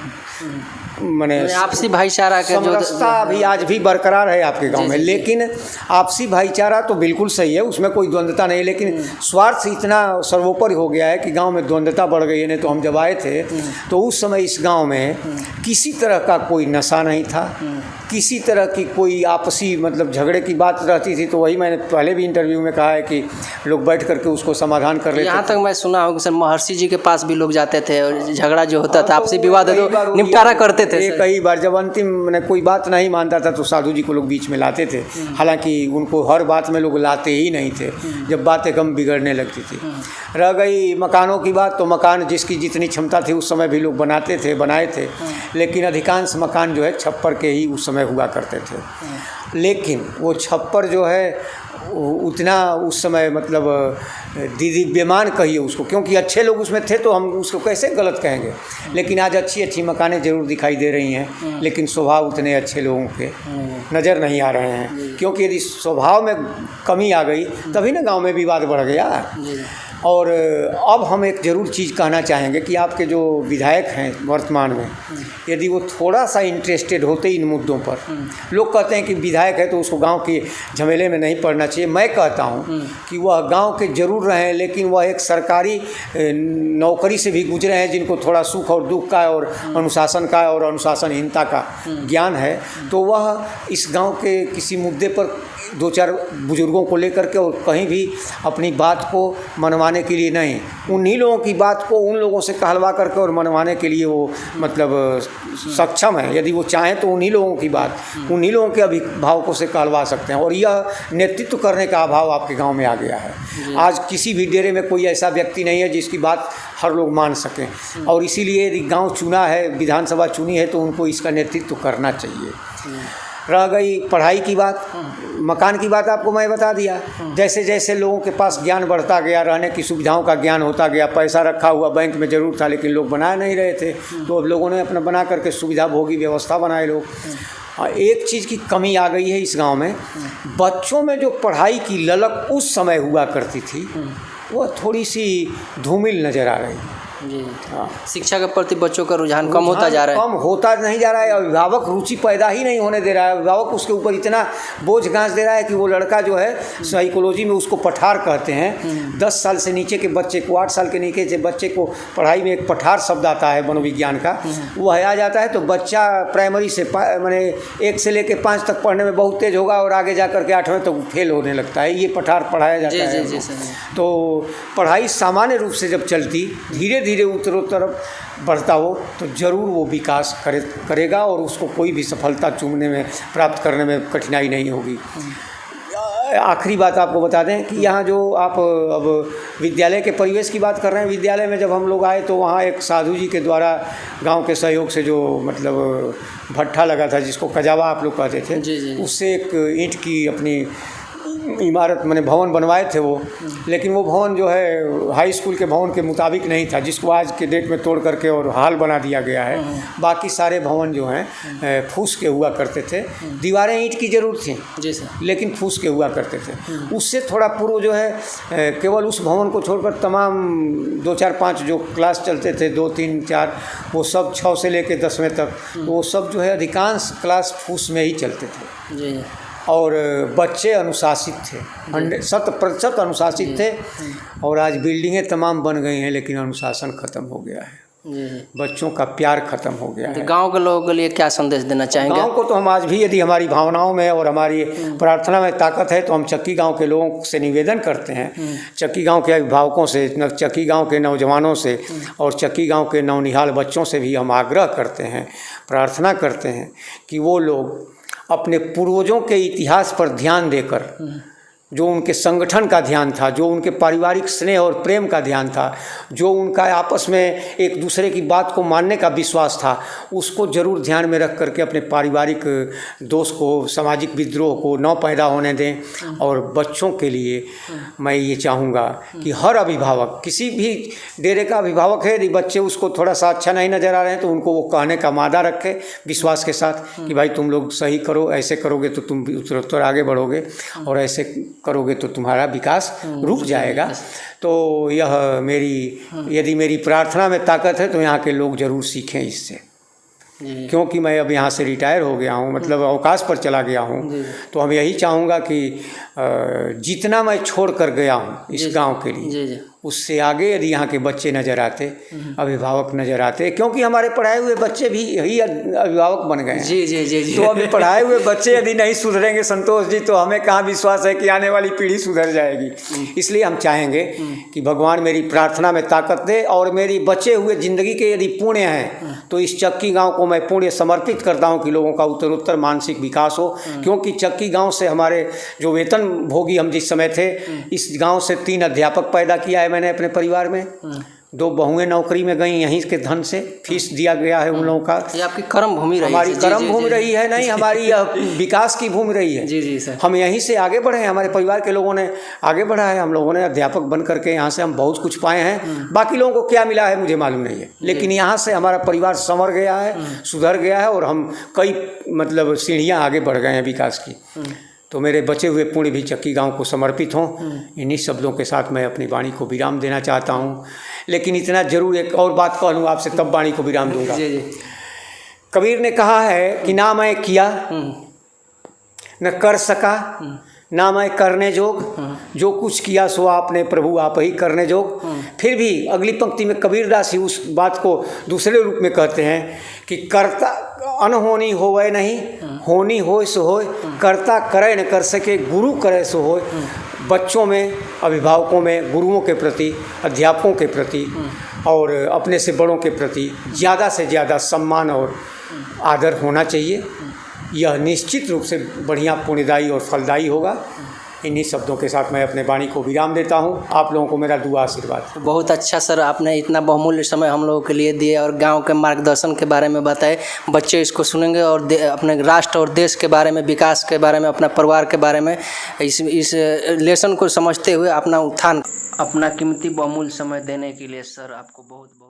माने आपसी भाईचारा का समरसता अभी आज भी बरकरार है आपके गांव में। लेकिन आपसी भाईचारा तो बिल्कुल सही है, उसमें कोई द्वंद्वता नहीं, लेकिन स्वार्थ इतना सर्वोपरि हो गया है कि गांव में द्वंद्वता बढ़ गई है। नहीं तो हम जब आए थे तो उस समय इस गांव में किसी तरह का कोई नशा नहीं था, किसी तरह की कोई आपसी मतलब झगड़े की बात रहती थी तो वही मैंने पहले भी इंटरव्यू में कहा है कि लोग बैठ करके उसको समाधान कर लेते। यहाँ तक मैं सुना हूँ कि सर महर्षि जी के पास भी लोग जाते थे और झगड़ा जो होता था आपसी विवाद तो निपटारा करते थे। कई बार जब अंतिम में कोई बात नहीं मानता था तो साधु जी को लोग बीच में लाते थे, हालांकि उनको हर बात में लोग लाते ही नहीं थे जब बातें कम बिगड़ने लगती थी। रह गई मकानों की बात, तो मकान जिसकी जितनी क्षमता थी उस समय भी लोग बनाए थे, लेकिन अधिकांश मकान जो है छप्पर के ही उस समय हुआ करते थे। लेकिन वो छप्पर जो है उतना उस समय मतलब दिव्यमान कहिए उसको, क्योंकि अच्छे लोग उसमें थे तो हम उसको कैसे गलत कहेंगे। लेकिन आज अच्छी अच्छी मकानें ज़रूर दिखाई दे रही हैं, लेकिन स्वभाव उतने अच्छे लोगों के नज़र नहीं आ रहे हैं, क्योंकि यदि स्वभाव में कमी आ गई तभी ना गांव में विवाद बढ़ गया। और अब हम एक ज़रूर चीज़ कहना चाहेंगे कि आपके जो विधायक हैं वर्तमान में, यदि वो थोड़ा सा इंटरेस्टेड होते इन मुद्दों पर, लोग कहते हैं कि विधायक है तो उसको गांव के झमेले में नहीं पड़ना चाहिए। मैं कहता हूं कि वह गांव के ज़रूर रहें, लेकिन वह एक सरकारी नौकरी से भी गुजरे हैं जिनको थोड़ा सुख और दुख का और अनुशासन का और अनुशासनहीनता का ज्ञान है, तो वह इस गाँव के किसी मुद्दे पर 2-4 बुजुर्गों को लेकर के और कहीं भी अपनी बात को मनवाने के लिए नहीं, उन्हीं लोगों की बात को उन लोगों से कहलवा करके और मनवाने के लिए वो मतलब सक्षम है। यदि वो चाहें तो उन्हीं लोगों की बात उन्हीं लोगों के अभिभावकों से कहलवा सकते हैं, और यह नेतृत्व करने का अभाव आपके गांव में आ गया है। आज किसी भी डेरे में कोई ऐसा व्यक्ति नहीं है जिसकी बात हर लोग मान सकें, और इसीलिए यदि गाँव चुना है, विधानसभा चुनी है, तो उनको इसका नेतृत्व करना चाहिए। रह गई पढ़ाई की बात, मकान की बात आपको मैं बता दिया। जैसे जैसे लोगों के पास ज्ञान बढ़ता गया, रहने की सुविधाओं का ज्ञान होता गया, पैसा रखा हुआ बैंक में ज़रूर था लेकिन लोग बना नहीं रहे थे, तो अब लोगों ने अपना बना करके सुविधा भोगी व्यवस्था बनाए लोग। एक चीज़ की कमी आ गई है इस गांव में, बच्चों में जो पढ़ाई की ललक उस समय हुआ करती थी वह थोड़ी सी धूमिल नज़र आ रही है। जी। हाँ। शिक्षा के प्रति बच्चों का रुझान कम होता जा रहा है। कम होता नहीं जा रहा है। अभिभावक रुचि पैदा ही नहीं होने दे रहा है। अभिभावक उसके ऊपर इतना बोझ गांस दे रहा है कि वो लड़का जो है, साइकोलॉजी में उसको पठार कहते हैं। 10 साल से नीचे के बच्चे को, 8 साल के नीचे के बच्चे को पढ़ाई में एक पठार शब्द आता है मनोविज्ञान का, वो आ जाता है तो बच्चा प्राइमरी से माने 1 से लेकर 5 तक पढ़ने में बहुत तेज होगा और आगे जा करके 8वें तक फेल होने लगता है। ये पठार पढ़ाया जाता है। जी, तो पढ़ाई सामान्य रूप से जब चलती, धीरे धीरे उत्तरोत्तर बढ़ता हो, तो ज़रूर वो विकास करेगा और उसको कोई भी सफलता चूमने में, प्राप्त करने में कठिनाई नहीं होगी। आखिरी बात आपको बता दें कि यहाँ जो आप अब विद्यालय के परिवेश की बात कर रहे हैं, विद्यालय में जब हम लोग आए तो वहाँ एक साधु जी के द्वारा गांव के सहयोग से जो मतलब भट्ठा लगा था, जिसको कजावा आप लोग कहते थे, जी। उससे एक ईंट की अपनी इमारत मैंने भवन बनवाए थे वो। लेकिन वो भवन जो है हाई स्कूल के भवन के मुताबिक नहीं था, जिसको आज के डेट में तोड़ करके और हाल बना दिया गया है। बाकी सारे भवन जो हैं फूस के हुआ करते थे। दीवारें ईंट की ज़रूर थी जी सर, लेकिन फूस के हुआ करते थे। उससे थोड़ा पूर्व जो है केवल उस भवन को छोड़कर तमाम 2, 4, 5 जो क्लास चलते थे, 2, 3, 4, वो सब 6 से लेकर 10वें तक, वो सब जो है अधिकांश क्लास फूस में ही चलते थे। जी। और बच्चे अनुशासित थे, 100% अनुशासित थे। और आज बिल्डिंगें तमाम बन गई हैं लेकिन अनुशासन ख़त्म हो गया है। जी। बच्चों का प्यार ख़त्म हो गया तो है। गांव के लोगों के लिए क्या संदेश देना चाहेंगे? गांव को तो हम आज भी, यदि हमारी भावनाओं में और हमारी प्रार्थना में ताकत है, तो हम चक्की गांव के लोगों से निवेदन करते हैं, चक्की गांव के अभिभावकों से, चक्की गांव के नौजवानों से और चक्की गांव के नौनिहाल बच्चों से भी हम आग्रह करते हैं, प्रार्थना करते हैं कि वो लोग अपने पूर्वजों के इतिहास पर ध्यान देकर, जो उनके संगठन का ध्यान था, जो उनके पारिवारिक स्नेह और प्रेम का ध्यान था, जो उनका आपस में एक दूसरे की बात को मानने का विश्वास था, उसको ज़रूर ध्यान में रख करके अपने पारिवारिक दोष को, सामाजिक विद्रोह को न पैदा होने दें। और बच्चों के लिए मैं ये चाहूँगा कि हर अभिभावक, किसी भी डेरे का अभिभावक है, यदि बच्चे उसको थोड़ा सा अच्छा नहीं नज़र आ रहे हैं तो उनको वो कहने का मादा रखे विश्वास के साथ कि भाई तुम लोग सही करो, ऐसे करोगे तो तुम उत्तरोत्तर आगे बढ़ोगे और ऐसे करोगे तो तुम्हारा विकास रुक जाएगा। तो यह मेरी, यदि मेरी प्रार्थना में ताकत है तो यहाँ के लोग ज़रूर सीखें इससे। क्योंकि मैं अब यहाँ से रिटायर हो गया हूँ, मतलब अवकाश पर चला गया हूँ, तो हम यही चाहूँगा कि जितना मैं छोड़ कर गया हूँ इस गांव के लिए, उससे आगे यदि यहाँ के बच्चे नज़र आते, अभिभावक नज़र आते, क्योंकि हमारे पढ़ाए हुए बच्चे भी यही अभिभावक बन गए हैं। जी। तो अभी पढ़ाए हुए बच्चे यदि नहीं सुधरेंगे संतोष जी, तो हमें कहाँ विश्वास है कि आने वाली पीढ़ी सुधर जाएगी। इसलिए हम चाहेंगे कि भगवान मेरी प्रार्थना में ताकत दे और मेरी बचे हुए ज़िंदगी के यदि पुण्य हैं तो इस चक्की गाँव को मैं पुण्य समर्पित करता हूँ कि लोगों का उत्तरोत्तर मानसिक विकास हो। क्योंकि चक्की गाँव से हमारे जो वेतन भोगी हम जिस समय थे, इस गाँव से 3 अध्यापक पैदा किया है मैंने अपने परिवार में। 2 बहुएं नौकरी में गई, यहीं के धन से फीस दिया गया है उन लोगों का। ये आपकी कर्म भूमि रही, हमारी कर्म भूमि रही है, नहीं हमारी यह विकास की भूमि रही है। जी सर। हम यहीं से आगे बढ़े हैं, हमारे परिवार के लोगों ने आगे बढ़ा है। हम लोगों ने अध्यापक बन करके यहाँ से हम बहुत कुछ पाए हैं। बाकी लोगों को क्या मिला है मुझे मालूम नहीं है, लेकिन यहाँ से हमारा परिवार संवर गया है, सुधर गया है और हम कई मतलब सीढ़ियाँ आगे बढ़ गए हैं विकास की। तो मेरे बचे हुए पुण्य भी चक्की गांव को समर्पित हों। इन्हीं शब्दों के साथ मैं अपनी वाणी को विराम देना चाहता हूं। लेकिन इतना जरूर एक और बात कह लूँ आपसे, तब वाणी को विराम दूंगा। जी। कबीर ने कहा है कि ना मैं किया न कर सका, ना मैं करने जोग, जो कुछ किया सो आपने प्रभु आप ही करने जोग। फिर भी अगली पंक्ति में कबीरदास ही उस बात को दूसरे रूप में कहते हैं कि करता अनहोनी होवे नहीं, होनी होय सो होय, करता करे न कर सके, गुरु करे सो होय। बच्चों में, अभिभावकों में गुरुओं के प्रति, अध्यापकों के प्रति और अपने से बड़ों के प्रति ज़्यादा से ज़्यादा सम्मान और आदर होना चाहिए। यह निश्चित रूप से बढ़िया पुण्यदायी और फलदायी होगा। इन्हीं शब्दों के साथ मैं अपने वाणी को विराम देता हूँ। आप लोगों को मेरा दुआ आशीर्वाद। बहुत अच्छा सर, आपने इतना बहुमूल्य समय हम लोगों के लिए दिए और गांव के मार्गदर्शन के बारे में बताए। बच्चे इसको सुनेंगे और अपने राष्ट्र और देश के बारे में, विकास के बारे में, अपना परिवार के बारे में इस लेसन को समझते हुए अपना उत्थान, अपना कीमती बहुमूल्य समय देने के लिए सर आपको बहुत बहुत